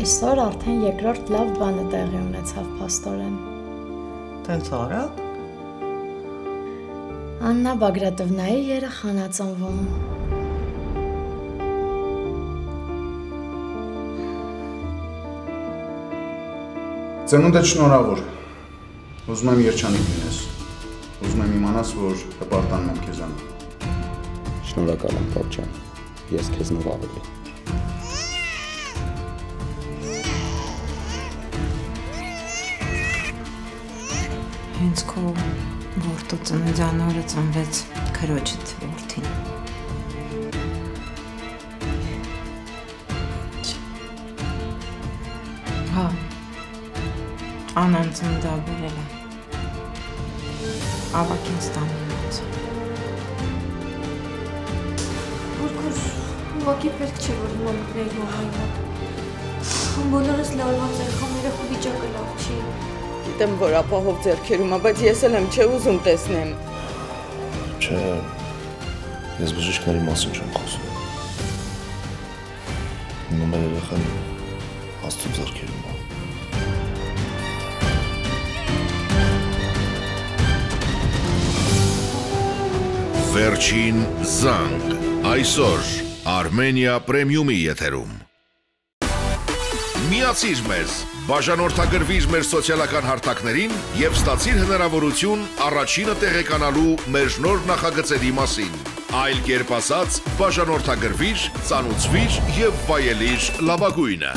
Այսօր արդեն երկրորդ լավ բանը տեղի ունեցավ փաստորեն։ Տենց արագ։ Աննա Բագրատովնայի երեխան ա ծնվում։ Ծնունդդ շնորհավոր։ Ուզում եմ երջանիկ լինես։ Ուզում եմ իմանաս, որ հպարտանում եմ քեզանով։ Շնորհակալ եմ, պապ ջան։ Ես քեզնով ավելի։ Հենց քո որդու ծննդյան օրը ծնվեց քրոջդ որդին։ Հա, Անան ծննդաբերել է։ Ավակին ստանալուց։ Որքուր ուղղակի պետք չէ, որ հիմա մտնեի մամայի մոտ։ Բոլորս լարված ենք, խամ երեխու վիճակը լավ չի։ Գիտեմ, որ ապահով ձեռքերում է, բայց ես էլ եմ չէ ուզում տեսնեմ։ Չէ, ես բժիշկների մասին չեմ խոսում։ Հիմա մեր երեխան Աստծո ձեռքերում է։ Վերջին զանգ, այսօր Armenia Premium-ի եթերում։ Միացիր մեզ, բաժանորդագրվիր մեր սոցիալական հարթակներին և ստացիր հնարավորություն առաջինը տեղեկանալու մեր նոր նախագծերի մասին։ Այլ կերպ ասած, բաժանորդագրվիր, ծանուցվիր և վայելիր լավագույնը։